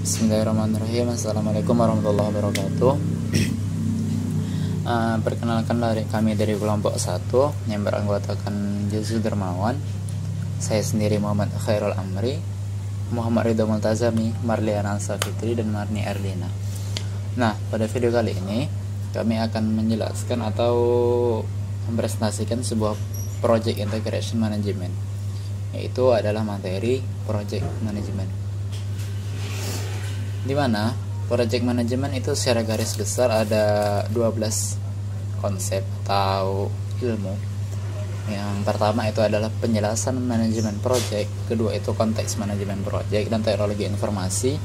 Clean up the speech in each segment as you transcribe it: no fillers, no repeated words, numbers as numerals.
Bismillahirrahmanirrahim. Assalamualaikum warahmatullahi wabarakatuh. Perkenalkan kami dari kelompok 1 yang beranggotakan Juzu Dermawan, saya sendiri Muhammad Khairul Amri, Muhammad Ridho Multazami, Marliana Safitri, dan Marni Erlina. Nah, pada video kali ini kami akan menjelaskan atau mempresentasikan sebuah project integration management, yaitu adalah materi project management, di mana project management itu secara garis besar ada 12 konsep atau ilmu. Yang pertama itu adalah penjelasan manajemen project, kedua itu konteks manajemen project dan teknologi informasi,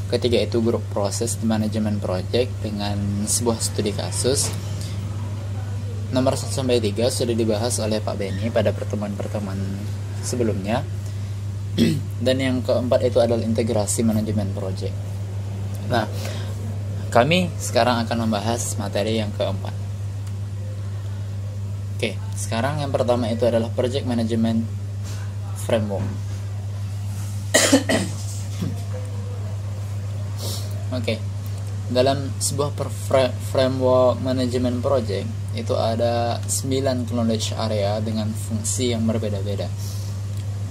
ketiga itu grup proses manajemen project dengan sebuah studi kasus. Nomor 1 sampai 3 sudah dibahas oleh Pak Beni pada pertemuan-pertemuan sebelumnya. Dan yang keempat itu adalah integrasi manajemen project. Nah, kami sekarang akan membahas materi yang keempat. Oke, sekarang yang pertama itu adalah project management framework. Oke, dalam sebuah framework manajemen project itu ada 9 knowledge area dengan fungsi yang berbeda-beda.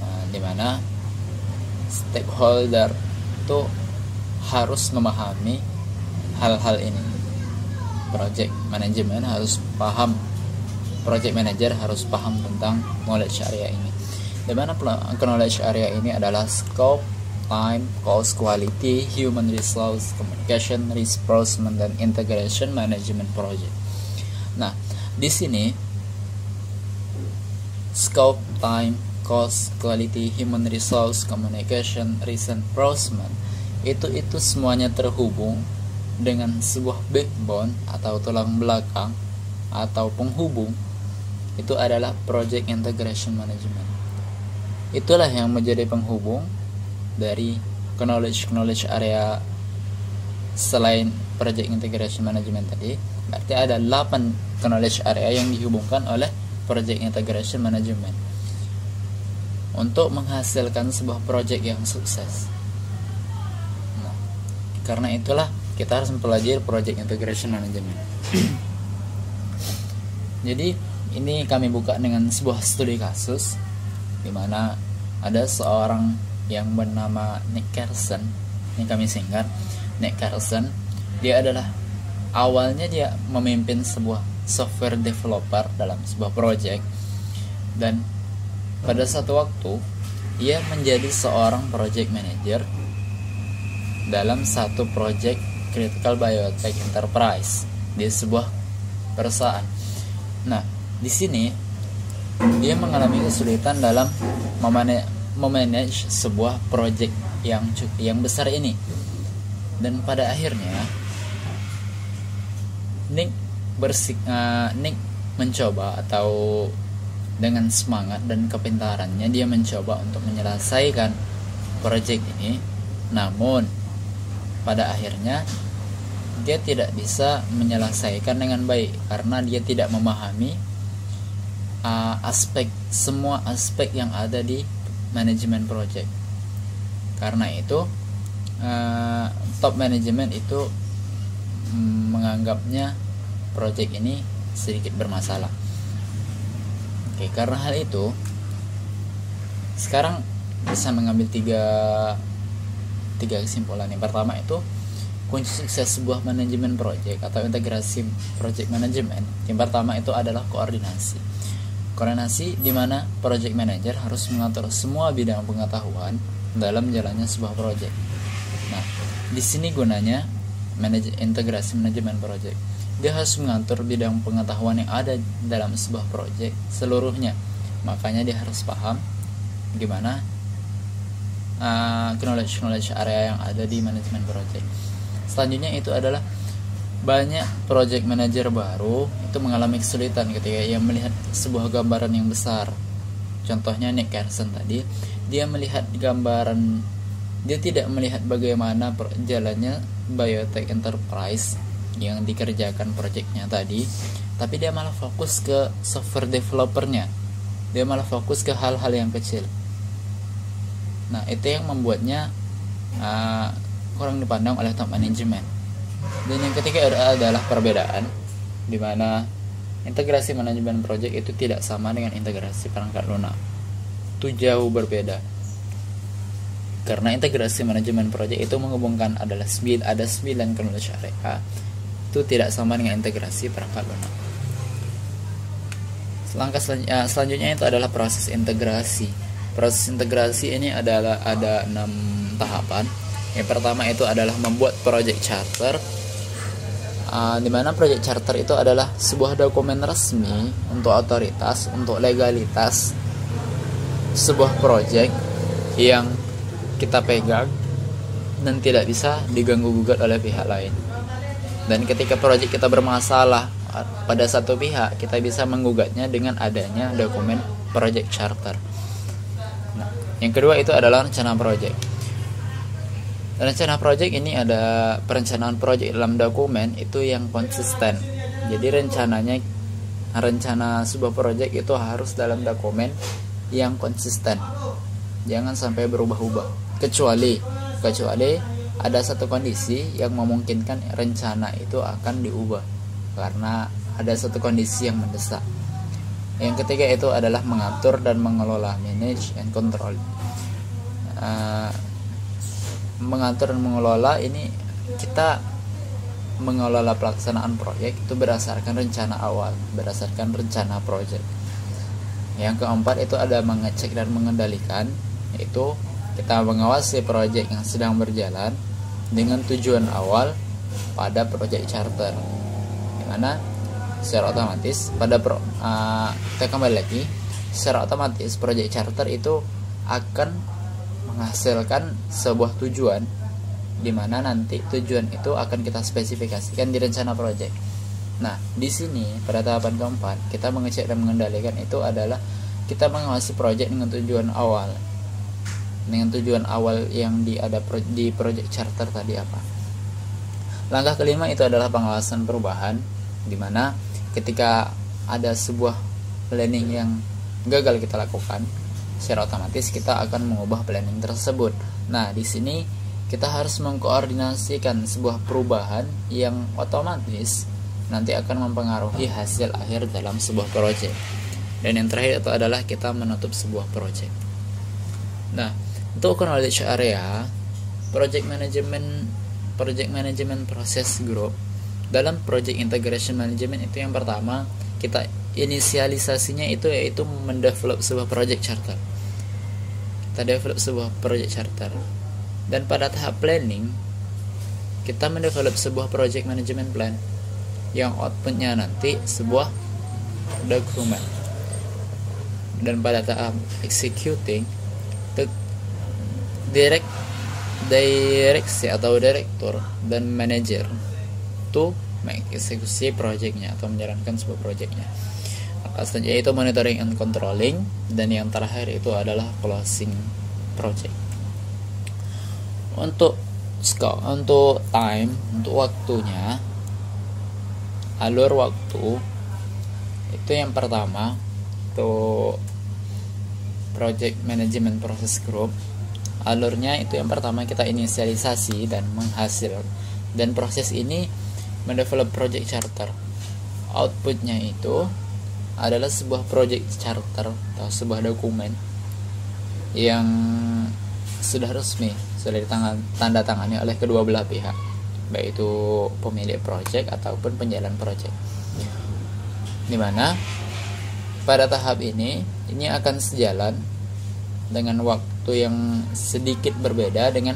Nah, di mana stakeholder itu harus memahami hal-hal ini. Project management harus paham, project manager harus paham tentang knowledge area ini. Di mana knowledge area ini adalah scope, time, cost, quality, human resource, communication, risk management, dan integration management project. Nah, di sini scope, time, cost, quality, human resource, communication, risk management itu semuanya terhubung dengan sebuah backbone atau tulang belakang atau penghubung. Itu adalah project integration management. Itulah yang menjadi penghubung dari knowledge area selain project integration management tadi. Berarti ada 8 knowledge area yang dihubungkan oleh project integration management untuk menghasilkan sebuah project yang sukses. Karena itulah kita harus mempelajari project integration management. Jadi ini kami buka dengan sebuah studi kasus di mana ada seorang yang bernama Nick Carson. Ini kami singkat Nick Carson. Dia adalah awalnya dia memimpin sebuah software developer dalam sebuah project, dan pada satu waktu ia menjadi seorang project manager dalam satu project critical biotech enterprise di sebuah perusahaan. Nah, di sini dia mengalami kesulitan dalam memanage sebuah project yang besar ini. Dan pada akhirnya Nick mencoba, atau dengan semangat dan kepintarannya dia mencoba untuk menyelesaikan project ini. Namun pada akhirnya dia tidak bisa menyelesaikan dengan baik karena dia tidak memahami semua aspek yang ada di manajemen project. Karena itu top management itu menganggapnya project ini sedikit bermasalah. Oke, karena hal itu sekarang bisa mengambil tiga kesimpulan. Yang pertama itu kunci sukses sebuah manajemen project atau integrasi project management. Yang pertama itu adalah koordinasi di mana project manager harus mengatur semua bidang pengetahuan dalam jalannya sebuah project. Nah, di sini gunanya integrasi manajemen project. Dia harus mengatur bidang pengetahuan yang ada dalam sebuah project seluruhnya. Makanya dia harus paham gimana knowledge area yang ada di manajemen project. Selanjutnya itu adalah banyak project manager baru itu mengalami kesulitan ketika ia melihat sebuah gambaran yang besar. Contohnya Nick Carson tadi, dia melihat gambaran, dia tidak melihat bagaimana jalannya biotech enterprise yang dikerjakan projectnya tadi, tapi dia malah fokus ke software developernya. Dia malah fokus ke hal-hal yang kecil. Nah, itu yang membuatnya kurang dipandang oleh top manajemen. Dan yang ketiga adalah perbedaan, di mana integrasi manajemen project itu tidak sama dengan integrasi perangkat lunak. Itu jauh berbeda. Karena integrasi manajemen project itu menghubungkan ada 9 kanun syariah. Itu tidak sama dengan integrasi perangkat lunak. Langkah selanjutnya itu adalah proses integrasi. Proses integrasi ini adalah ada 6 tahapan. Yang pertama itu adalah membuat project charter, di mana project charter itu adalah sebuah dokumen resmi untuk otoritas, untuk legalitas sebuah project yang kita pegang dan tidak bisa diganggu gugat oleh pihak lain. Dan ketika project kita bermasalah pada satu pihak, kita bisa menggugatnya dengan adanya dokumen project charter. Nah, yang kedua itu adalah rencana project. Rencana project ini ada perencanaan project dalam dokumen itu yang konsisten. Jadi rencana sebuah project itu harus dalam dokumen yang konsisten. Jangan sampai berubah-ubah. Kecuali ada satu kondisi yang memungkinkan rencana itu akan diubah karena ada satu kondisi yang mendesak. Yang ketiga itu adalah mengatur dan mengelola, manage and control. Mengatur dan mengelola ini kita mengelola pelaksanaan proyek itu berdasarkan rencana awal, berdasarkan rencana proyek. Yang keempat itu ada mengecek dan mengendalikan, yaitu kita mengawasi proyek yang sedang berjalan dengan tujuan awal pada proyek charter, dimana secara otomatis kita kembali lagi, secara otomatis proyek charter itu akan menghasilkan sebuah tujuan, di mana nanti tujuan itu akan kita spesifikasikan di rencana proyek. Nah, di sini pada tahapan keempat kita mengecek dan mengendalikan itu adalah kita mengawasi proyek dengan tujuan awal. Dengan tujuan awal yang di proyek charter tadi apa? Langkah kelima itu adalah pengawasan perubahan, di mana ketika ada sebuah planning yang gagal kita lakukan, secara otomatis kita akan mengubah planning tersebut. Nah, di sini kita harus mengkoordinasikan sebuah perubahan yang otomatis nanti akan mempengaruhi hasil akhir dalam sebuah proyek. Dan yang terakhir itu adalah kita menutup sebuah proyek. Nah, untuk knowledge area, project management process group dalam project integration management itu yang pertama kita inisialisasinya itu yaitu mendevelop sebuah project charter. Kita develop sebuah project charter. Dan pada tahap planning kita mendevelop sebuah project management plan yang outputnya nanti sebuah dokumen. Dan pada tahap executing direksi atau direktur dan manager to mengeksekusi proyeknya atau menjalankan sebuah proyeknya. Selanjutnya itu monitoring and controlling, dan yang terakhir itu adalah closing project. Untuk time, untuk waktunya, alur waktu itu yang pertama untuk project management process group. Alurnya itu yang pertama kita inisialisasi dan menghasil, dan proses ini mendevelop project charter. Outputnya itu adalah sebuah project charter atau sebuah dokumen yang sudah resmi, sudah ditandatangani oleh kedua belah pihak, baik itu pemilik project ataupun penjalan project. Dimana pada tahap ini akan sejalan dengan waktu yang sedikit berbeda dengan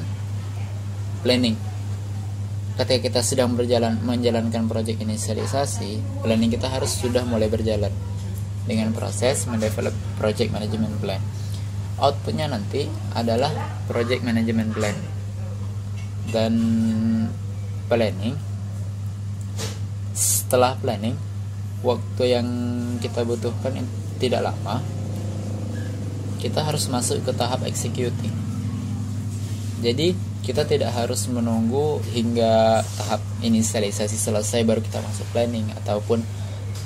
planning. Ketika kita sedang menjalankan proyek inisialisasi, planning kita harus sudah mulai berjalan dengan proses mendevelop project management plan. Outputnya nanti adalah project management plan dan planning. Setelah planning, waktu yang kita butuhkan tidak lama, kita harus masuk ke tahap executing. Jadi kita tidak harus menunggu hingga tahap inisialisasi selesai baru kita masuk planning, ataupun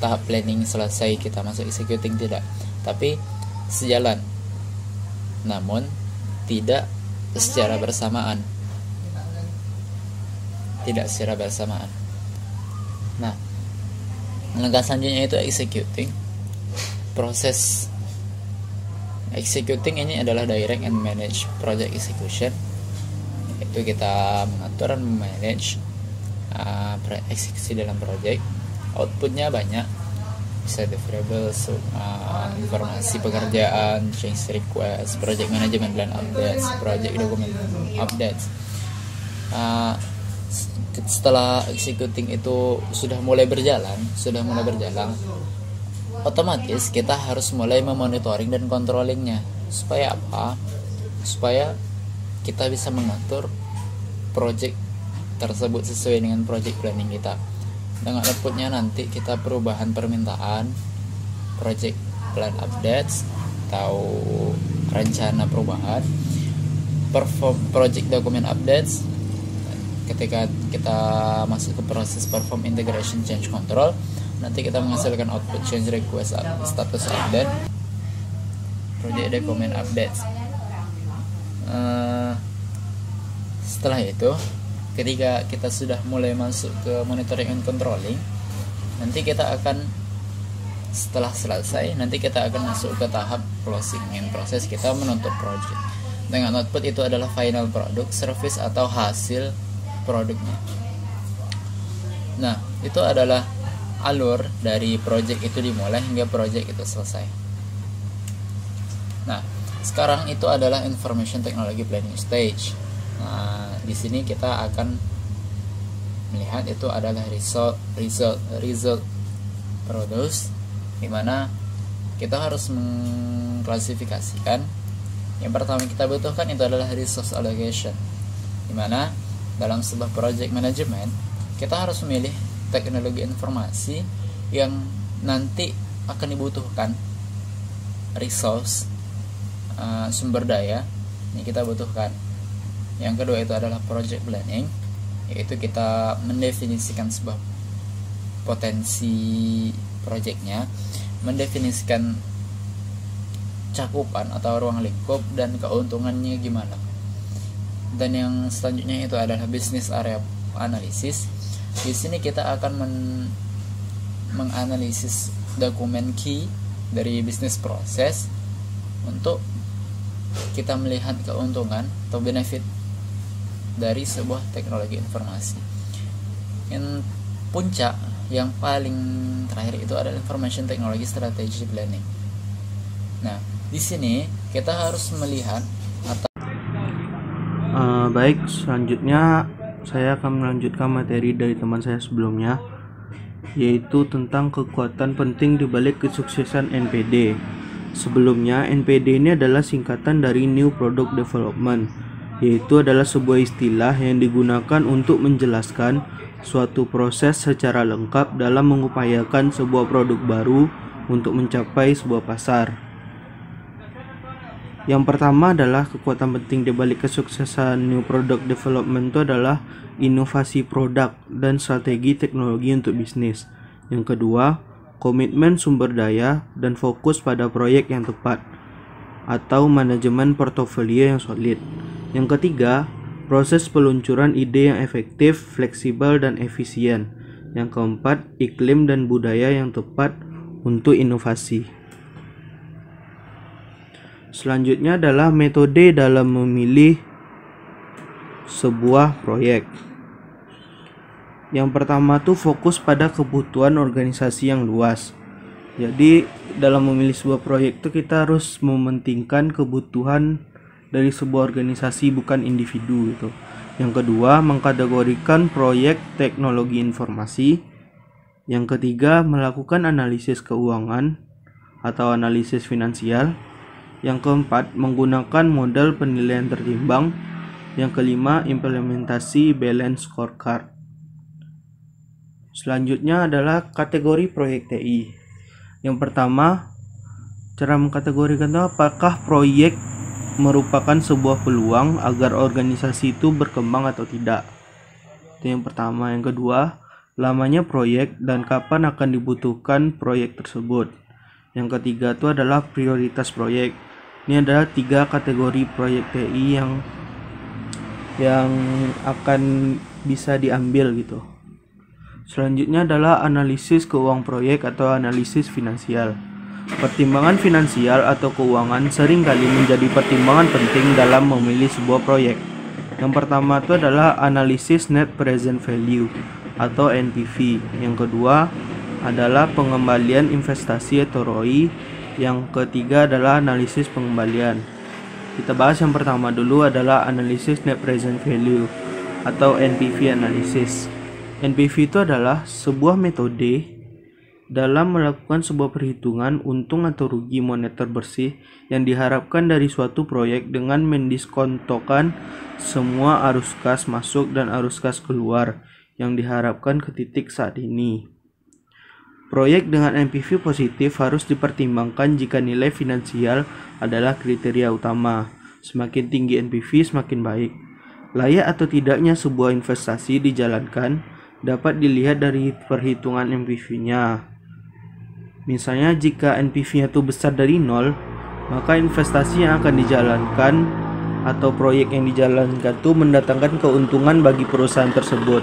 tahap planning selesai kita masuk executing, tidak. Tapi sejalan, namun tidak secara bersamaan. tidak secara bersamaan. Nah, langkah selanjutnya itu executing. Proses executing ini adalah direct and manage project execution. Itu kita mengatur dan manage eksekusi dalam project. Outputnya banyak, bisa deliverables, informasi pekerjaan, change request, project management plan updates, project document updates. Setelah executing itu sudah mulai berjalan, otomatis kita harus mulai memonitoring dan controllingnya. Supaya apa? Supaya kita bisa mengatur project tersebut sesuai dengan project planning kita. Dengan outputnya nanti kita perubahan permintaan, project plan updates atau rencana perubahan, perform project document updates. Ketika kita masuk ke proses perform integration change control, nanti kita menghasilkan output change request status update, project document updates. Setelah itu, ketika kita sudah mulai masuk ke monitoring and controlling, nanti kita akan, setelah selesai, nanti kita akan masuk ke tahap closing, yang proses kita menutup project. Dengan output itu adalah final product, service atau hasil produknya. Nah, itu adalah alur dari project itu dimulai hingga project itu selesai. Nah, sekarang itu adalah information technology planning stage. Nah, di sini kita akan melihat itu adalah result produce, di mana kita harus mengklasifikasikan. Yang pertama kita butuhkan itu adalah resource allocation, di mana dalam sebuah project management kita harus memilih teknologi informasi yang nanti akan dibutuhkan resource, sumber daya ini kita butuhkan. Yang kedua itu adalah project planning, yaitu kita mendefinisikan sebuah potensi projectnya, mendefinisikan cakupan atau ruang lingkup dan keuntungannya gimana. Dan yang selanjutnya itu adalah business area analysis. Di sini kita akan menganalisis dokumen key dari bisnis proses untuk kita melihat keuntungan atau benefit dari sebuah teknologi informasi. Yang puncak, yang paling terakhir itu adalah information technology strategy planning. Nah, di sini kita harus melihat baik, selanjutnya saya akan melanjutkan materi dari teman saya sebelumnya, yaitu tentang kekuatan penting di balik kesuksesan NPD. Sebelumnya, NPD ini adalah singkatan dari New Product Development, yaitu adalah sebuah istilah yang digunakan untuk menjelaskan suatu proses secara lengkap dalam mengupayakan sebuah produk baru untuk mencapai sebuah pasar. Yang pertama adalah kekuatan penting di balik kesuksesan New Product Development itu adalah inovasi produk dan strategi teknologi untuk bisnis. Yang kedua, komitmen sumber daya dan fokus pada proyek yang tepat atau manajemen portofolio yang solid. Yang ketiga, proses peluncuran ide yang efektif, fleksibel, dan efisien. Yang keempat, iklim dan budaya yang tepat untuk inovasi. Selanjutnya adalah metode dalam memilih sebuah proyek. Yang pertama tuh fokus pada kebutuhan organisasi yang luas. Jadi dalam memilih sebuah proyek itu kita harus mementingkan kebutuhan dari sebuah organisasi, bukan individu gitu. Yang kedua, mengkategorikan proyek teknologi informasi. Yang ketiga, melakukan analisis keuangan atau analisis finansial. Yang keempat, menggunakan model penilaian tertimbang. Yang kelima, implementasi balance scorecard. Selanjutnya adalah kategori proyek TI. Yang pertama, cara mengkategorikan itu apakah proyek merupakan sebuah peluang agar organisasi itu berkembang atau tidak. Itu yang pertama. Yang kedua, lamanya proyek dan kapan akan dibutuhkan proyek tersebut. Yang ketiga itu adalah prioritas proyek. Ini adalah 3 kategori proyek TI yang akan bisa diambil gitu. Selanjutnya adalah analisis keuangan proyek atau analisis finansial. Pertimbangan finansial atau keuangan seringkali menjadi pertimbangan penting dalam memilih sebuah proyek. Yang pertama itu adalah analisis net present value atau NPV. Yang kedua adalah pengembalian investasi atau ROI. Yang ketiga adalah analisis pengembalian. Kita bahas yang pertama dulu adalah analisis net present value atau NPV analysis. NPV itu adalah sebuah metode dalam melakukan sebuah perhitungan untung atau rugi moneter bersih yang diharapkan dari suatu proyek dengan mendiskontokan semua arus kas masuk dan arus kas keluar yang diharapkan ke titik saat ini. Proyek dengan NPV positif harus dipertimbangkan jika nilai finansial adalah kriteria utama. Semakin tinggi NPV semakin baik. Layak atau tidaknya sebuah investasi dijalankan dapat dilihat dari perhitungan NPV-nya. Misalnya jika NPV-nya itu besar dari 0, maka investasi yang akan dijalankan atau proyek yang dijalankan itu mendatangkan keuntungan bagi perusahaan tersebut.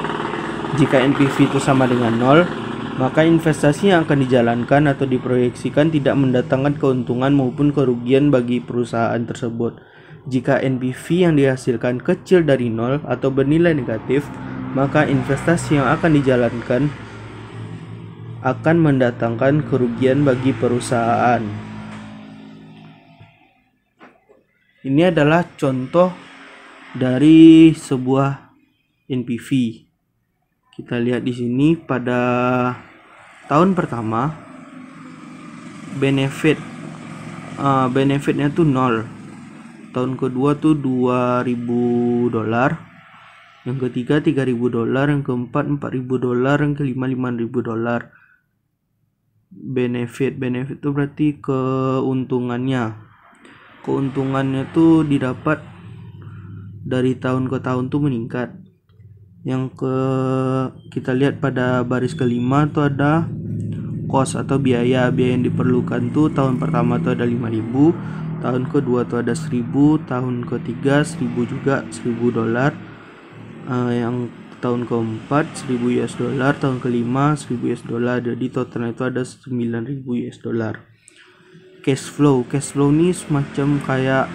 Jika NPV itu sama dengan 0, maka investasi yang akan dijalankan atau diproyeksikan tidak mendatangkan keuntungan maupun kerugian bagi perusahaan tersebut. Jika NPV yang dihasilkan kecil dari 0 atau bernilai negatif, maka investasi yang akan dijalankan akan mendatangkan kerugian bagi perusahaan. Ini adalah contoh dari sebuah NPV. Kita lihat di sini pada tahun pertama benefitnya tuh 0. Tahun kedua tuh $2.000, yang ketiga $3.000, yang keempat $4.000, yang kelima $5.000. Benefit itu berarti keuntungannya tuh didapat dari tahun ke tahun tuh meningkat. Kita lihat pada baris kelima tuh ada cost atau biaya yang diperlukan tuh tahun pertama tuh ada 5.000, tahun kedua tuh ada 1.000, tahun ketiga 1.000 juga, $1.000, yang tahun keempat $1.000, tahun kelima $1.000, jadi totalnya itu ada $9.000. Cash flow ini semacam kayak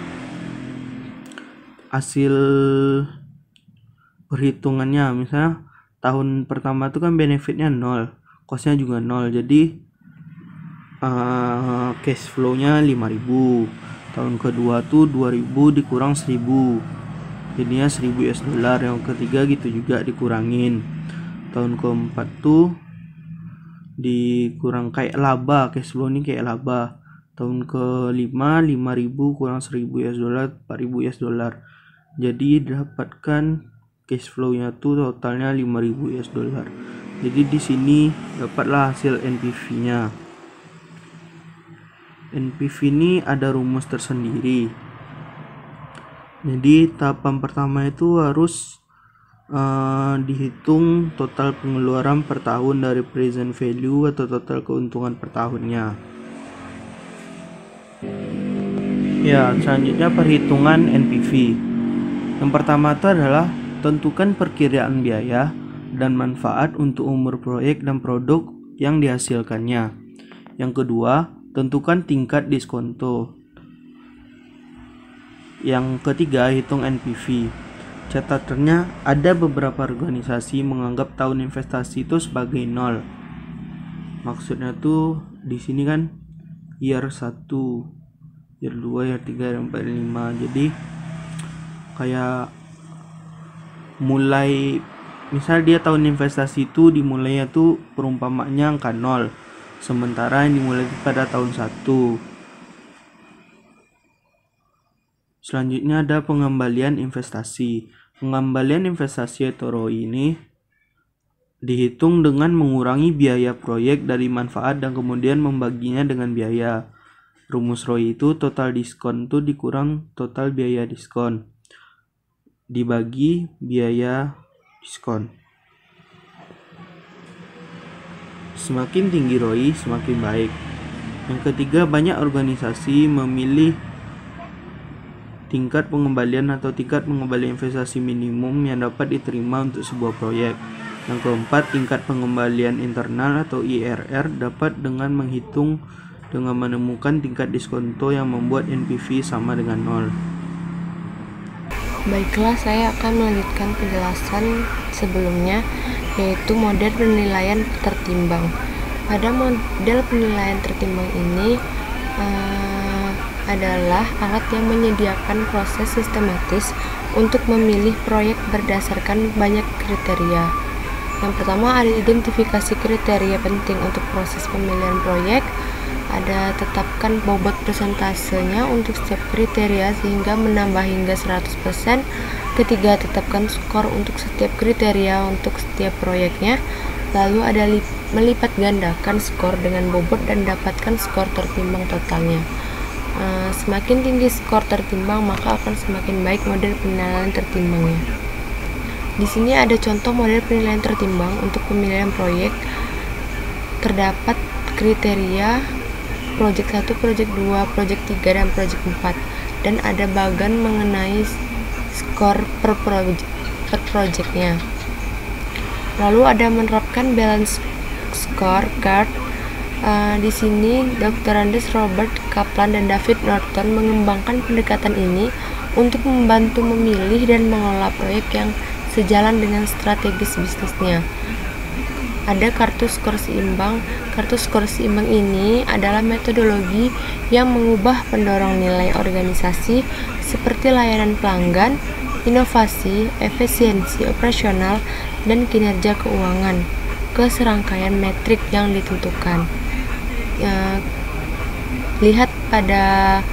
hasil perhitungannya. Misalnya tahun pertama itu kan benefitnya 0, costnya juga 0, jadi cash flow-nya 5.000. Tahun kedua tuh 2.000 dikurang 1.000, jadinya $1.000. Yang ketiga gitu juga dikurangin. Tahun keempat tuh dikurang kayak laba, cash flow ini kayak laba. Tahun kelima 5.000 kurang $1.000, $4.000, jadi dapatkan cash flow-nya tuh totalnya $5.000. Jadi di sini dapatlah hasil NPV-nya. NPV ini ada rumus tersendiri. Jadi tahapan pertama itu harus dihitung total pengeluaran per tahun dari present value atau total keuntungan per tahunnya. Ya, selanjutnya perhitungan NPV. Yang pertama itu adalah tentukan perkiraan biaya dan manfaat untuk umur proyek dan produk yang dihasilkannya. Yang kedua, tentukan tingkat diskonto. Yang ketiga, hitung NPV. Catatannya, ada beberapa organisasi menganggap tahun investasi itu sebagai 0. Maksudnya tuh di sini kan year 1, year 2, year 3, year 4, year 5. Jadi kayak mulai, misal dia tahun investasi itu dimulainya tuh perumpamanya angka 0, sementara yang dimulai pada tahun 1. Selanjutnya ada pengembalian investasi. Pengembalian investasi atau ROI ini dihitung dengan mengurangi biaya proyek dari manfaat dan kemudian membaginya dengan biaya. Rumus ROI itu total diskon itu dikurang total biaya diskon dibagi biaya diskon. Semakin tinggi ROI semakin baik. Yang ketiga, banyak organisasi memilih tingkat pengembalian atau tingkat pengembalian investasi minimum yang dapat diterima untuk sebuah proyek. Yang keempat, tingkat pengembalian internal atau IRR dapat dengan menghitung dengan menemukan tingkat diskonto yang membuat NPV sama dengan 0. Baiklah, saya akan melanjutkan penjelasan sebelumnya, yaitu model penilaian tertimbang. Pada model penilaian tertimbang ini adalah alat yang menyediakan proses sistematis untuk memilih proyek berdasarkan banyak kriteria. Yang pertama, ada identifikasi kriteria penting untuk proses pemilihan proyek. Ada tetapkan bobot persentasenya untuk setiap kriteria sehingga menambah hingga 100%. Ketiga, tetapkan skor untuk setiap kriteria untuk setiap proyeknya. Lalu ada melipat gandakan skor dengan bobot dan dapatkan skor tertimbang totalnya. Semakin tinggi skor tertimbang, maka akan semakin baik model penilaian tertimbangnya. Di sini ada contoh model penilaian tertimbang untuk pemilihan proyek. Terdapat kriteria proyek 1, proyek 2, proyek 3, dan proyek 4, dan ada bagan mengenai skor per proyeknya. Lalu ada menerapkan balance scorecard. Di sini Dr. Andes Robert Kaplan dan David Norton mengembangkan pendekatan ini untuk membantu memilih dan mengelola proyek yang sejalan dengan strategis bisnisnya. Ada kartu skor seimbang. Kartu skor seimbang ini adalah metodologi yang mengubah pendorong nilai organisasi seperti layanan pelanggan, inovasi, efisiensi operasional, dan kinerja keuangan ke serangkaian metrik yang ditentukan. Lihat pada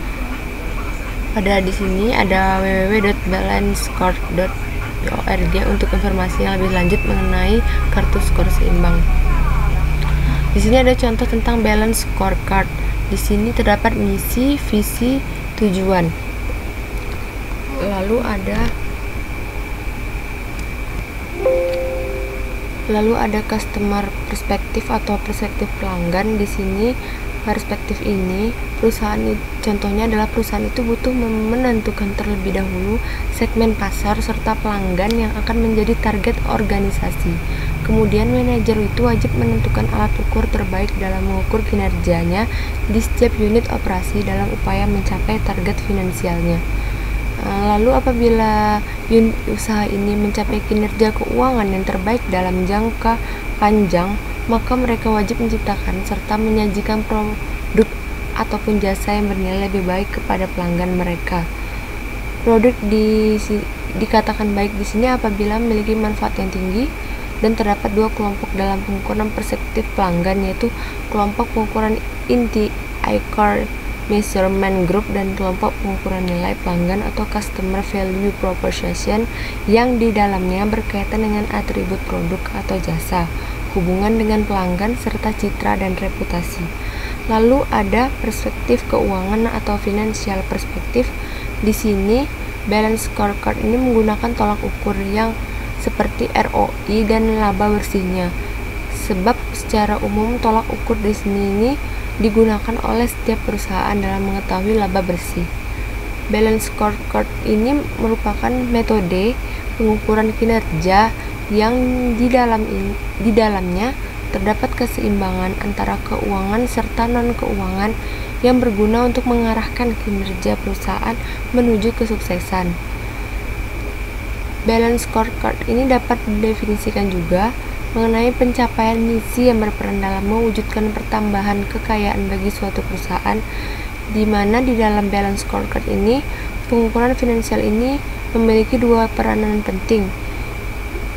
di sini ada www.balancescore.org untuk informasi yang lebih lanjut mengenai kartu skor seimbang. Di sini ada contoh tentang balance scorecard. Di sini terdapat misi, visi, tujuan. Lalu ada customer perspektif atau perspektif pelanggan. Di sini perspektif ini contohnya adalah perusahaan itu butuh menentukan terlebih dahulu segmen pasar serta pelanggan yang akan menjadi target organisasi. Kemudian manajer itu wajib menentukan alat ukur terbaik dalam mengukur kinerjanya di setiap unit operasi dalam upaya mencapai target finansialnya. Lalu apabila unit usaha ini mencapai kinerja keuangan yang terbaik dalam jangka panjang, maka mereka wajib menciptakan serta menyajikan produk ataupun jasa yang bernilai lebih baik kepada pelanggan mereka. Produk dikatakan baik di sini apabila memiliki manfaat yang tinggi, dan terdapat dua kelompok dalam pengukuran perspektif pelanggan, yaitu kelompok pengukuran inti ICAR Measurement Group dan kelompok pengukuran nilai pelanggan atau Customer Value Proposition yang di dalamnya berkaitan dengan atribut produk atau jasa, hubungan dengan pelanggan, serta citra dan reputasi. Lalu ada perspektif keuangan atau financial perspektif. Di sini balance scorecard ini menggunakan tolak ukur yang seperti ROI dan laba bersihnya. Sebab secara umum tolak ukur di sini digunakan oleh setiap perusahaan dalam mengetahui laba bersih. Balance scorecard ini merupakan metode pengukuran kinerja yang di dalamnya terdapat keseimbangan antara keuangan serta non-keuangan yang berguna untuk mengarahkan kinerja perusahaan menuju kesuksesan. Balance scorecard ini dapat didefinisikan juga mengenai pencapaian misi yang berperan dalam mewujudkan pertambahan kekayaan bagi suatu perusahaan, di mana di dalam balance scorecard ini pengukuran finansial ini memiliki dua peranan penting,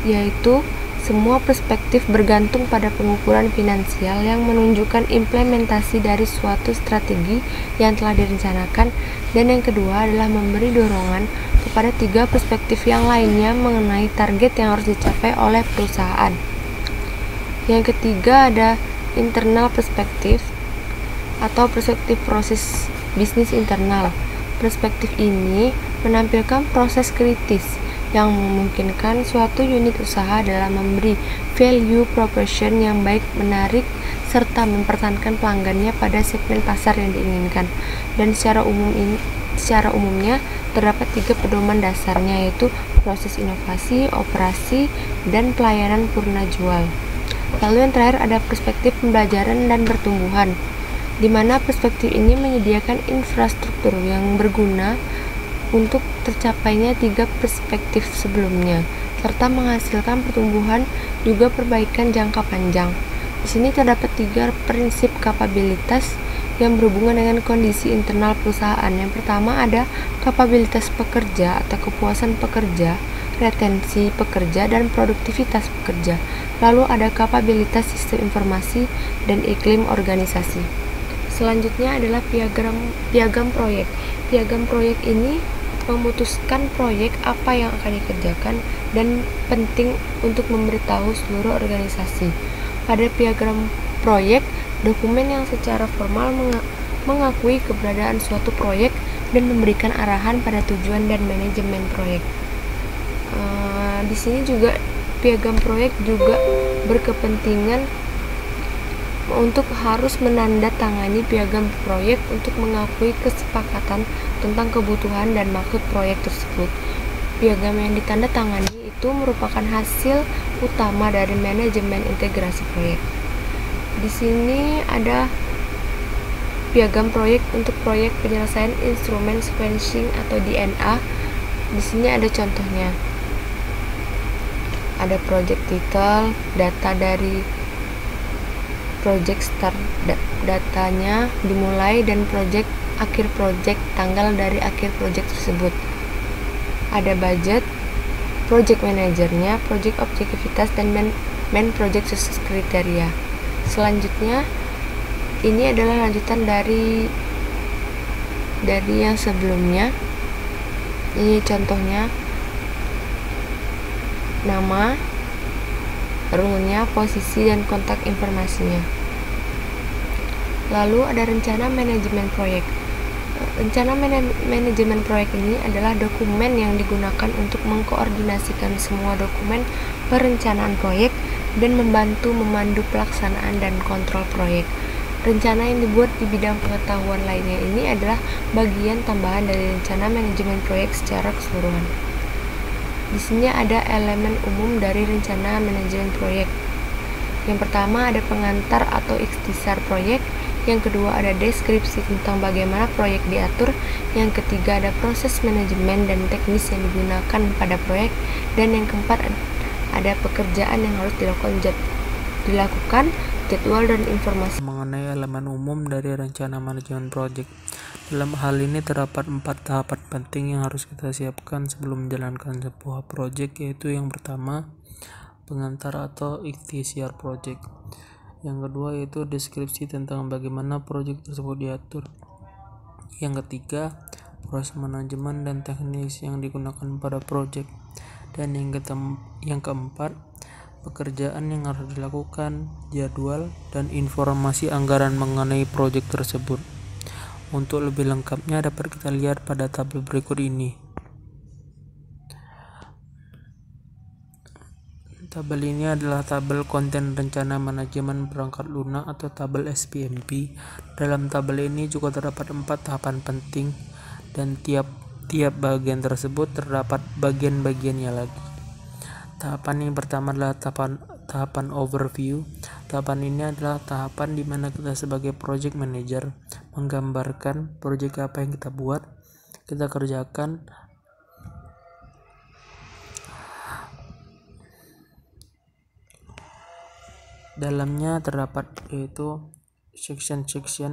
yaitu semua perspektif bergantung pada pengukuran finansial yang menunjukkan implementasi dari suatu strategi yang telah direncanakan, dan yang kedua adalah memberi dorongan kepada tiga perspektif yang lainnya mengenai target yang harus dicapai oleh perusahaan. Yang ketiga ada internal perspektif atau perspektif proses bisnis internal. Perspektif ini menampilkan proses kritis yang memungkinkan suatu unit usaha dalam memberi value proposition yang baik, menarik, serta mempertahankan pelanggannya pada segmen pasar yang diinginkan. Dan secara secara umumnya terdapat 3 pedoman dasarnya, yaitu proses inovasi, operasi, dan pelayanan purna jual. Lalu yang terakhir ada perspektif pembelajaran dan pertumbuhan, di mana perspektif ini menyediakan infrastruktur yang berguna untuk tercapainya 3 perspektif sebelumnya, serta menghasilkan pertumbuhan juga perbaikan jangka panjang. Di sini terdapat 3 prinsip kapabilitas yang berhubungan dengan kondisi internal perusahaan. Yang pertama ada kapabilitas pekerja atau kepuasan pekerja, retensi pekerja, dan produktivitas pekerja. Lalu ada kapabilitas sistem informasi dan iklim organisasi. Selanjutnya adalah piagam proyek. Piagam proyek ini memutuskan proyek apa yang akan dikerjakan dan penting untuk memberitahu seluruh organisasi. Pada piagam proyek, dokumen yang secara formal mengakui keberadaan suatu proyek dan memberikan arahan pada tujuan dan manajemen proyek. Di sini juga piagam proyek juga berkepentingan untuk harus menandatangani piagam proyek untuk mengakui kesepakatan tentang kebutuhan dan maksud proyek tersebut. Piagam yang ditandatangani itu merupakan hasil utama dari manajemen integrasi proyek. Di sini ada piagam proyek untuk proyek penyelesaian instrumen sequencing atau DNA. Di sini ada contohnya. Ada project title, data dari project start, datanya dimulai, dan akhir project, tanggal dari akhir project tersebut. Ada budget, project manajernya, project objektivitas, dan main project success kriteria. Selanjutnya, ini adalah lanjutan dari yang sebelumnya. Ini contohnya: nama, role-nya, posisi, dan kontak informasinya. Lalu ada rencana manajemen proyek. Rencana manajemen proyek ini adalah dokumen yang digunakan untuk mengkoordinasikan semua dokumen perencanaan proyek dan membantu memandu pelaksanaan dan kontrol proyek. Rencana yang dibuat di bidang pengetahuan lainnya ini adalah bagian tambahan dari rencana manajemen proyek secara keseluruhan. Di sini ada elemen umum dari rencana manajemen proyek. Yang pertama ada pengantar atau ikhtisar proyek. Yang kedua ada deskripsi tentang bagaimana proyek diatur. Yang ketiga ada proses manajemen dan teknis yang digunakan pada proyek. Dan yang keempat ada pekerjaan yang harus dilakukan, jadwal dan informasi. Mengenai elemen umum dari rencana manajemen proyek. Dalam hal ini terdapat 4 tahapan penting yang harus kita siapkan sebelum menjalankan sebuah proyek, yaitu yang pertama pengantar atau ikhtiar proyek. Yang kedua yaitu deskripsi tentang bagaimana proyek tersebut diatur. Yang ketiga, proses manajemen dan teknis yang digunakan pada proyek. Dan yang keempat, pekerjaan yang harus dilakukan, jadwal, dan informasi anggaran mengenai proyek tersebut. Untuk lebih lengkapnya dapat kita lihat pada tabel berikut ini. Tabel ini adalah tabel konten rencana manajemen perangkat lunak atau tabel SPMP. Dalam tabel ini juga terdapat 4 tahapan penting, dan tiap bagian tersebut terdapat bagian-bagiannya lagi. Tahapan yang pertama adalah tahapan overview. Tahapan ini adalah tahapan di mana kita sebagai project manager menggambarkan proyek apa yang kita buat, kita kerjakan, dalamnya terdapat yaitu section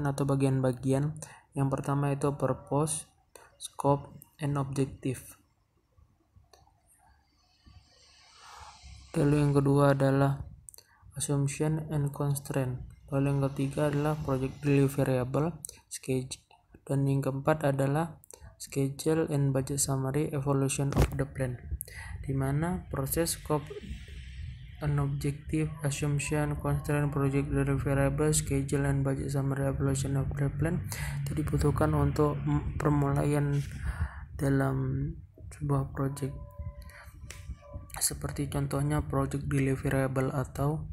atau bagian-bagian. Yang pertama itu purpose, scope, and objective. Lalu yang kedua adalah assumption and constraint. Lalu yang ketiga adalah project deliverable, schedule, dan yang keempat adalah schedule and budget summary, evaluation of the plan. Di mana proses, scope, an objective, assumption, constraint, project deliverable, schedule, and budget summary, evaluation of the plan itu dibutuhkan untuk permulaian dalam sebuah project. Seperti contohnya project deliverable atau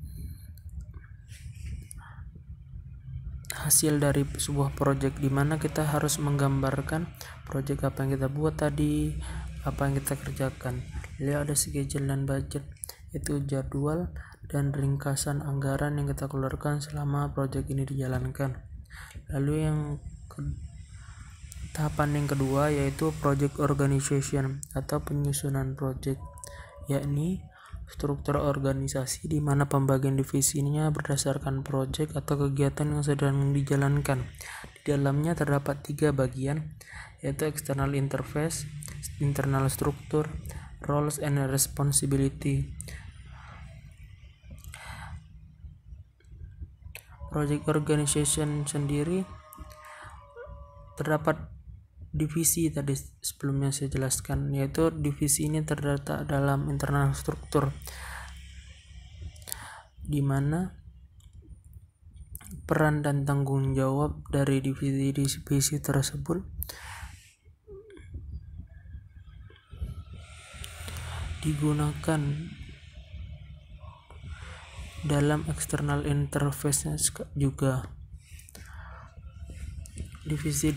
hasil dari sebuah project, di mana kita harus menggambarkan project apa yang kita buat tadi, apa yang kita kerjakan. Lalu ada schedule dan budget, itu jadwal dan ringkasan anggaran yang kita keluarkan selama project ini dijalankan. Lalu tahapan yang kedua yaitu project organization atau penyusunan project, yakni struktur organisasi di mana pembagian divisinya berdasarkan project atau kegiatan yang sedang dijalankan. Di dalamnya terdapat 3 bagian, yaitu external interface, internal struktur, roles and responsibility. Project organization sendiri terdapat divisi tadi sebelumnya saya jelaskan, yaitu divisi ini terletak dalam internal struktur, di mana peran dan tanggung jawab dari divisi tersebut digunakan dalam external interface juga. Divisi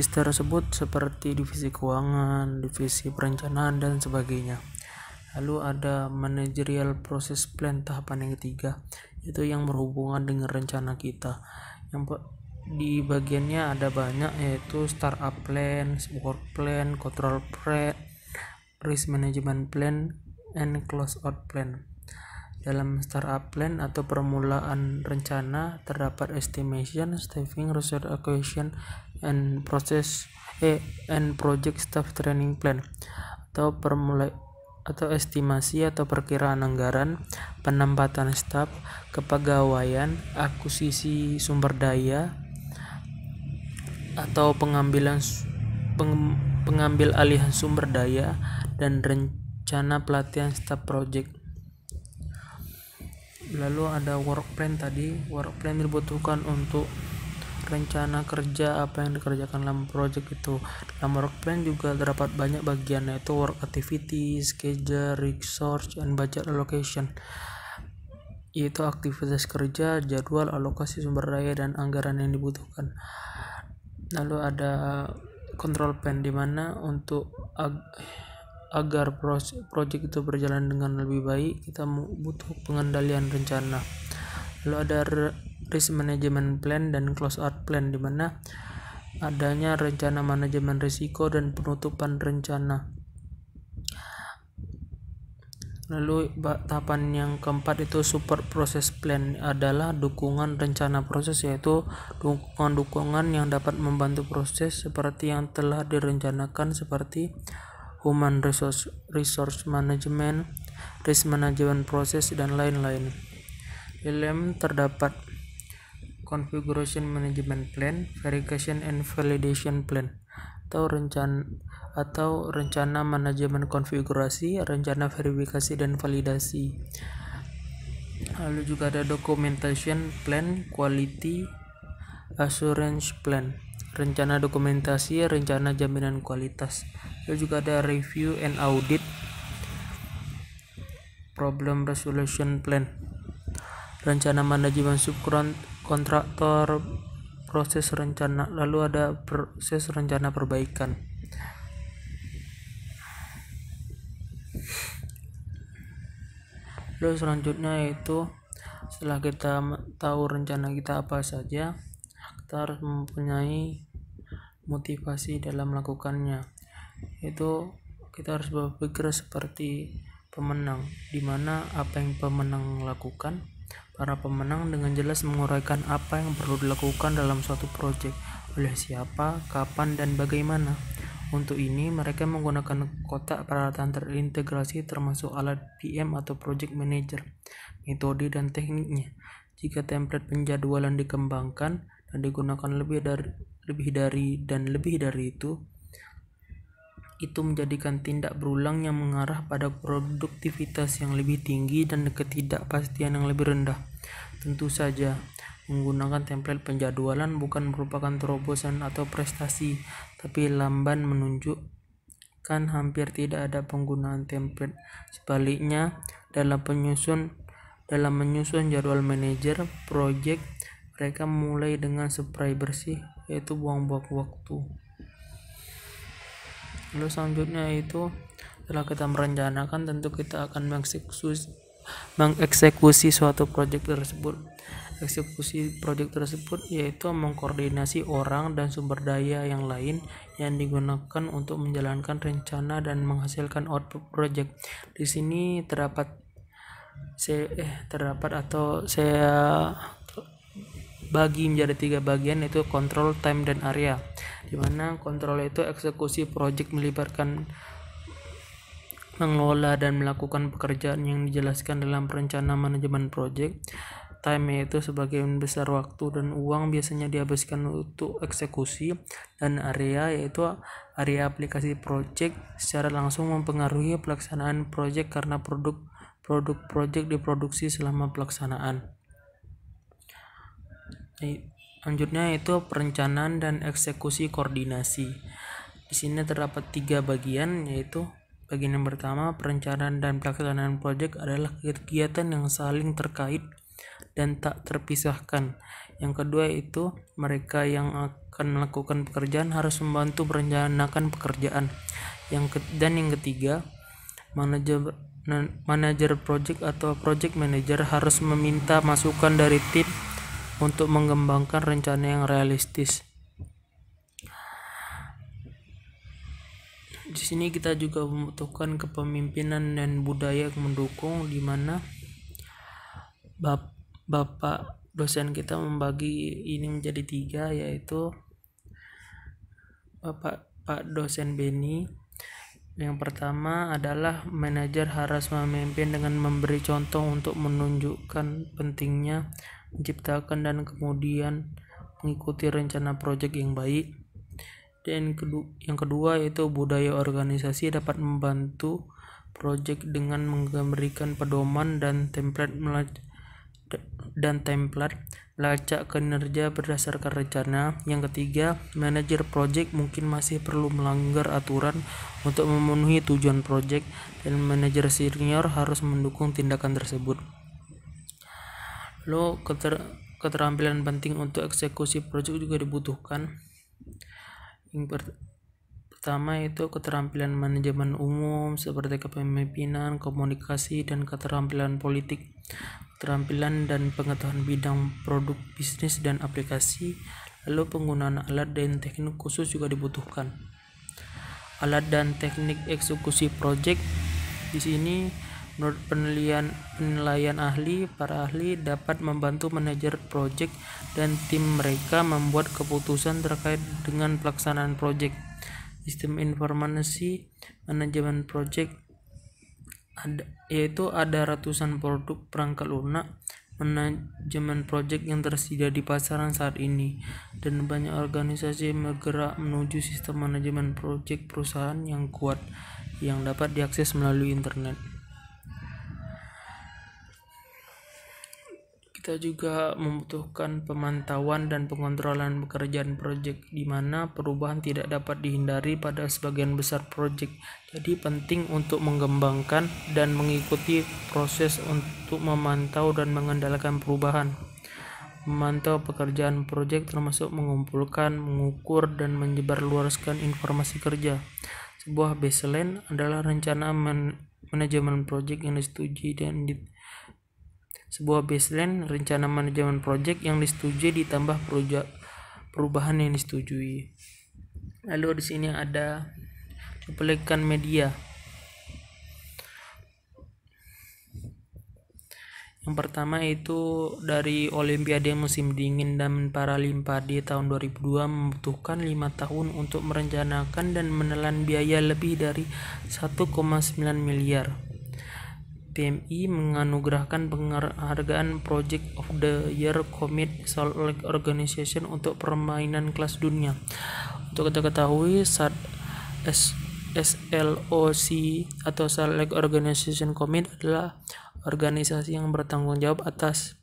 tersebut seperti divisi keuangan, divisi perencanaan dan sebagainya. Lalu ada managerial process plan, tahapan yang ketiga, itu yang berhubungan dengan rencana kita. Yang di bagiannya ada banyak, yaitu startup plan, work plan, control plan, risk management plan, and close out plan. Dalam startup plan atau permulaan rencana terdapat estimation, staffing, resource allocation, and project staff training plan atau estimasi atau perkiraan anggaran, penempatan staf, kepegawaian, akuisisi sumber daya atau pengambil alihan sumber daya, dan rencana pelatihan staf project. Lalu ada work plan tadi. Work plan dibutuhkan untuk rencana kerja apa yang dikerjakan dalam project itu. Dalam work plan juga terdapat banyak bagian, yaitu work activity, schedule, resource, and budget allocation, yaitu aktivitas kerja, jadwal, alokasi sumber daya, dan anggaran yang dibutuhkan. Lalu ada control plan, di mana untuk agar project itu berjalan dengan lebih baik, kita butuh pengendalian rencana. Lalu ada risk management plan dan close out plan, di mana adanya rencana manajemen risiko dan penutupan rencana. Lalu tahapan yang keempat itu support process plan, adalah dukungan rencana proses, yaitu dukungan yang dapat membantu proses seperti yang telah direncanakan, seperti human resource management, risk management process, dan lain-lain. Di dalam terdapat configuration management plan, verification and validation plan, atau rencana manajemen konfigurasi, rencana verifikasi dan validasi. Lalu juga ada documentation plan, quality assurance plan, rencana dokumentasi, rencana jaminan kualitas. Lalu juga ada review and audit, problem resolution plan, rencana manajemen subkontraktor, proses rencana. Lalu ada proses rencana perbaikan. Lalu selanjutnya yaitu setelah kita tahu rencana kita apa saja, kita harus mempunyai motivasi dalam melakukannya. Itu kita harus berpikir seperti pemenang, di mana apa yang pemenang lakukan, para pemenang dengan jelas menguraikan apa yang perlu dilakukan dalam suatu proyek, oleh siapa, kapan, dan bagaimana. Untuk ini mereka menggunakan kotak peralatan terintegrasi termasuk alat PM atau project manager, metode dan tekniknya. Jika template penjadwalan dikembangkan dan digunakan lebih dari itu menjadikan tindak berulang yang mengarah pada produktivitas yang lebih tinggi dan ketidakpastian yang lebih rendah. Tentu saja, menggunakan template penjadwalan bukan merupakan terobosan atau prestasi, tapi lamban menunjukkan hampir tidak ada penggunaan template. Sebaliknya, dalam menyusun jadwal manajer, project, Mereka mulai dengan spray bersih, yaitu buang-buang waktu. Lalu selanjutnya itu setelah kita merencanakan, tentu kita akan mengeksekusi suatu proyek tersebut. Eksekusi proyek tersebut yaitu mengkoordinasi orang dan sumber daya yang lain yang digunakan untuk menjalankan rencana dan menghasilkan output proyek. Di sini terdapat saya bagi menjadi 3 bagian, yaitu control, time, dan area. Di mana kontrol itu eksekusi proyek melibatkan mengelola dan melakukan pekerjaan yang dijelaskan dalam rencana manajemen proyek. Time yaitu sebagian besar waktu dan uang biasanya dihabiskan untuk eksekusi, dan area yaitu area aplikasi proyek secara langsung mempengaruhi pelaksanaan proyek karena produk proyek diproduksi selama pelaksanaan. Selanjutnya itu perencanaan dan eksekusi koordinasi. Di sini terdapat 3 bagian, yaitu bagian yang pertama, perencanaan dan pelaksanaan proyek adalah kegiatan yang saling terkait dan tak terpisahkan. Yang kedua itu mereka yang akan melakukan pekerjaan harus membantu merencanakan pekerjaan. Dan yang ketiga, manajer proyek atau project manager harus meminta masukan dari tim untuk mengembangkan rencana yang realistis. Di sini kita juga membutuhkan kepemimpinan dan budaya yang mendukung, di mana Bapak dosen kita membagi ini menjadi 3, yaitu Pak dosen Beni. Yang pertama adalah manajer harus memimpin dengan memberi contoh untuk menunjukkan pentingnya menciptakan dan kemudian mengikuti rencana proyek yang baik. Dan yang kedua yaitu budaya organisasi dapat membantu proyek dengan memberikan pedoman dan template melacak kinerja berdasarkan rencana. Yang ketiga, manajer proyek mungkin masih perlu melanggar aturan untuk memenuhi tujuan proyek, dan manajer senior harus mendukung tindakan tersebut. Lalu keterampilan penting untuk eksekusi proyek juga dibutuhkan. Yang pertama itu keterampilan manajemen umum seperti kepemimpinan, komunikasi, dan keterampilan politik. Keterampilan dan pengetahuan bidang produk, bisnis, dan aplikasi. Lalu penggunaan alat dan teknik khusus juga dibutuhkan. Alat dan teknik eksekusi proyek. Di sini menurut penilaian para ahli dapat membantu manajer proyek dan tim mereka membuat keputusan terkait dengan pelaksanaan proyek. Sistem informasi manajemen proyek yaitu ada ratusan produk perangkat lunak manajemen proyek yang tersedia di pasaran saat ini, dan banyak organisasi bergerak menuju sistem manajemen proyek perusahaan yang kuat yang dapat diakses melalui internet. Kita juga membutuhkan pemantauan dan pengontrolan pekerjaan proyek, di mana perubahan tidak dapat dihindari pada sebagian besar proyek. Jadi penting untuk mengembangkan dan mengikuti proses untuk memantau dan mengendalikan perubahan. Memantau pekerjaan proyek termasuk mengumpulkan, mengukur, dan menyebarluaskan informasi kerja. Sebuah baseline adalah rencana manajemen proyek yang disetujui rencana manajemen proyek yang disetujui ditambah perubahan yang disetujui. Lalu di sini ada cuplikan media. Yang pertama itu dari Olimpiade musim dingin dan Paralimpiade tahun 2002 membutuhkan 5 tahun untuk merencanakan dan menelan biaya lebih dari 1,9 miliar. PMI menganugerahkan penghargaan Project of the Year Commit Salt Lake Organization untuk permainan kelas dunia. Untuk kita ketahui, SLOC atau Salt Lake Organization Commit adalah organisasi yang bertanggung jawab atas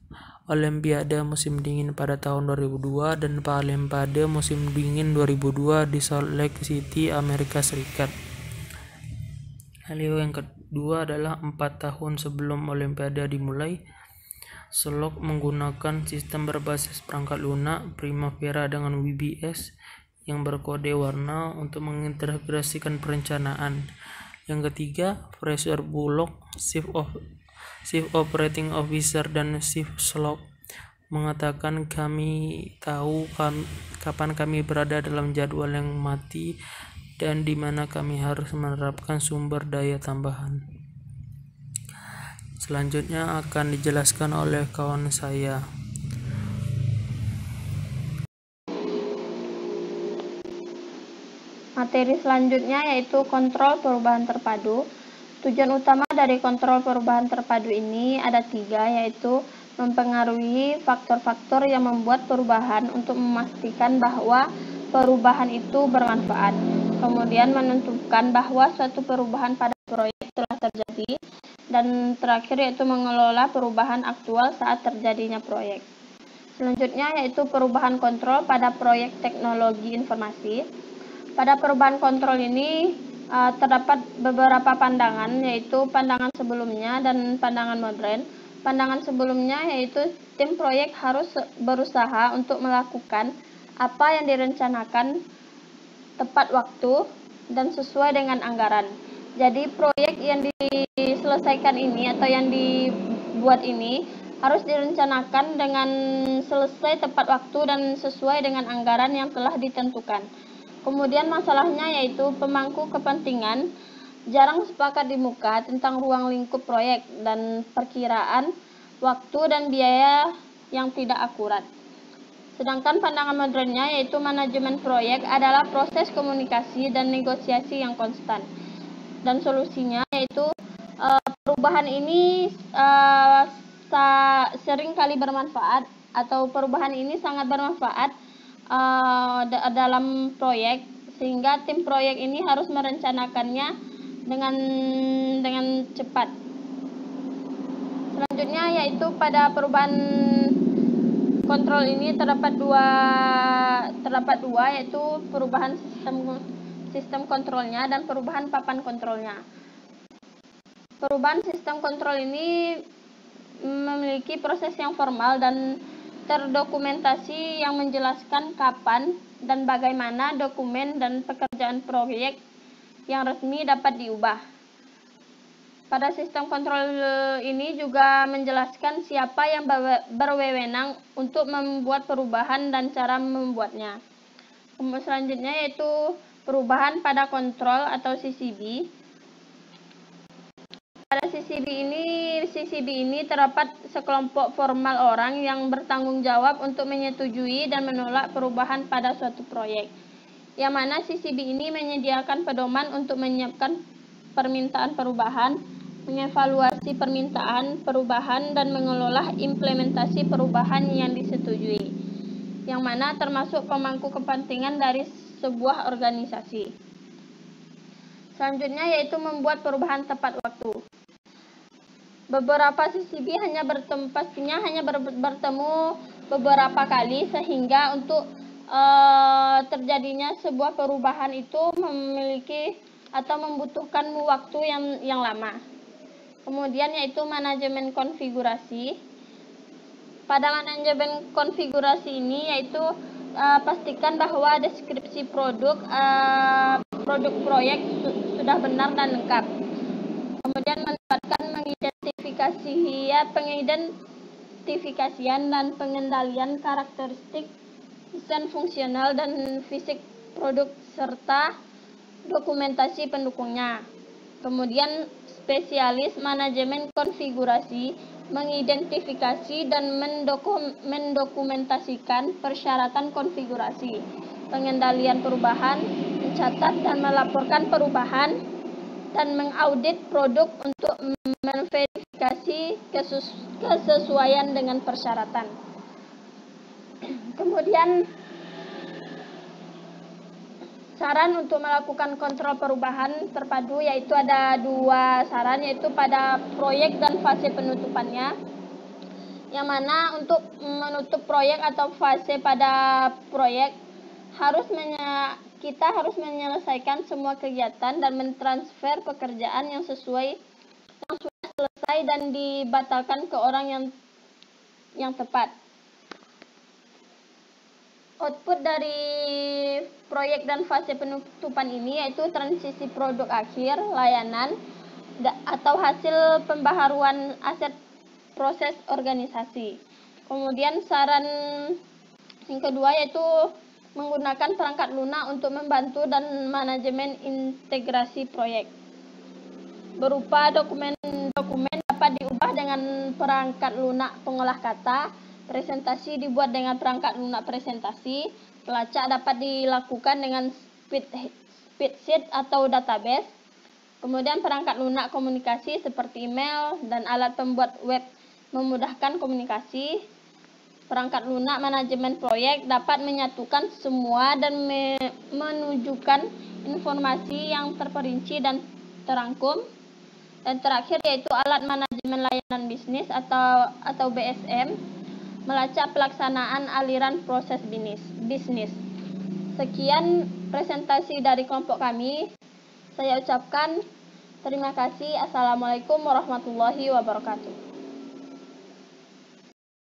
Olimpiade musim dingin pada tahun 2002 dan Paralimpiade musim dingin 2002 di Salt Lake City, Amerika Serikat. Lalu yang kedua adalah 4 tahun sebelum Olimpiade dimulai, Slok menggunakan sistem berbasis perangkat lunak Primavera dengan WBS yang berkode warna untuk mengintegrasikan perencanaan. Yang ketiga, Fraser Bullock, Chief Operating Officer dan Chief Slok, mengatakan kami tahu kapan kami berada dalam jadwal yang mati dan di mana kami harus menerapkan sumber daya tambahan. Selanjutnya akan dijelaskan oleh kawan saya. Materi selanjutnya yaitu kontrol perubahan terpadu. Tujuan utama dari kontrol perubahan terpadu ini ada 3, yaitu mempengaruhi faktor-faktor yang membuat perubahan untuk memastikan bahwa perubahan itu bermanfaat. Kemudian menentukan bahwa suatu perubahan pada proyek telah terjadi. Dan terakhir yaitu mengelola perubahan aktual saat terjadinya proyek. Selanjutnya yaitu perubahan kontrol pada proyek teknologi informasi. Pada perubahan kontrol ini terdapat beberapa pandangan, yaitu pandangan sebelumnya dan pandangan modern. Pandangan sebelumnya yaitu tim proyek harus berusaha untuk melakukan apa yang direncanakan tepat waktu dan sesuai dengan anggaran. Jadi proyek yang diselesaikan ini atau yang dibuat ini harus direncanakan dengan selesai tepat waktu dan sesuai dengan anggaran yang telah ditentukan. Kemudian masalahnya yaitu pemangku kepentingan jarang sepakat di muka tentang ruang lingkup proyek dan perkiraan waktu dan biaya yang tidak akurat. Sedangkan pandangan modernnya yaitu manajemen proyek adalah proses komunikasi dan negosiasi yang konstan. Dan solusinya yaitu perubahan ini sering kali bermanfaat atau perubahan ini sangat bermanfaat dalam proyek, sehingga tim proyek ini harus merencanakannya dengan cepat. Selanjutnya yaitu pada perubahan kontrol ini terdapat dua yaitu perubahan sistem kontrolnya dan perubahan papan kontrolnya. Perubahan sistem kontrol ini memiliki proses yang formal dan terdokumentasi yang menjelaskan kapan dan bagaimana dokumen dan pekerjaan proyek yang resmi dapat diubah. Pada sistem kontrol ini juga menjelaskan siapa yang berwenang untuk membuat perubahan dan cara membuatnya. Selanjutnya yaitu perubahan pada kontrol atau CCB. Pada CCB ini terdapat sekelompok formal orang yang bertanggung jawab untuk menyetujui dan menolak perubahan pada suatu proyek. Yang mana CCB ini menyediakan pedoman untuk menyiapkan permintaan perubahan, mengevaluasi permintaan perubahan dan mengelola implementasi perubahan yang disetujui. Yang mana termasuk pemangku kepentingan dari sebuah organisasi. Selanjutnya yaitu membuat perubahan tepat waktu. Beberapa CCB hanya bertemu beberapa kali, sehingga untuk terjadinya sebuah perubahan itu memiliki atau membutuhkan waktu yang lama. Kemudian yaitu manajemen konfigurasi. Pada manajemen konfigurasi ini yaitu pastikan bahwa deskripsi produk proyek sudah benar dan lengkap. Kemudian melibatkan pengidentifikasian dan pengendalian karakteristik desain fungsional dan fisik produk serta dokumentasi pendukungnya. Kemudian spesialis manajemen konfigurasi mengidentifikasi dan mendokumentasikan persyaratan konfigurasi, pengendalian perubahan, mencatat dan melaporkan perubahan, dan mengaudit produk untuk memverifikasi kesesuaian dengan persyaratan. Kemudian saran untuk melakukan kontrol perubahan terpadu yaitu ada 2 saran, yaitu pada proyek dan fase penutupannya. Yang mana untuk menutup proyek atau fase pada proyek kita harus menyelesaikan semua kegiatan dan mentransfer pekerjaan yang sudah selesai dan dibatalkan ke orang yang yang tepat. Output dari proyek dan fase penutupan ini yaitu transisi produk akhir, layanan, atau hasil pembaharuan aset proses organisasi. Kemudian saran yang kedua yaitu menggunakan perangkat lunak untuk membantu dan manajemen integrasi proyek. Berupa dokumen dapat diubah dengan perangkat lunak pengolah kata, presentasi dibuat dengan perangkat lunak presentasi, pelacak dapat dilakukan dengan spreadsheet atau database. Kemudian perangkat lunak komunikasi seperti email dan alat pembuat web memudahkan komunikasi. Perangkat lunak manajemen proyek dapat menyatukan semua dan menunjukkan informasi yang terperinci dan terangkum. Dan terakhir yaitu alat manajemen layanan bisnis atau BSM, melacak pelaksanaan aliran proses bisnis. Sekian presentasi dari kelompok kami. Saya ucapkan terima kasih. Assalamualaikum warahmatullahi wabarakatuh.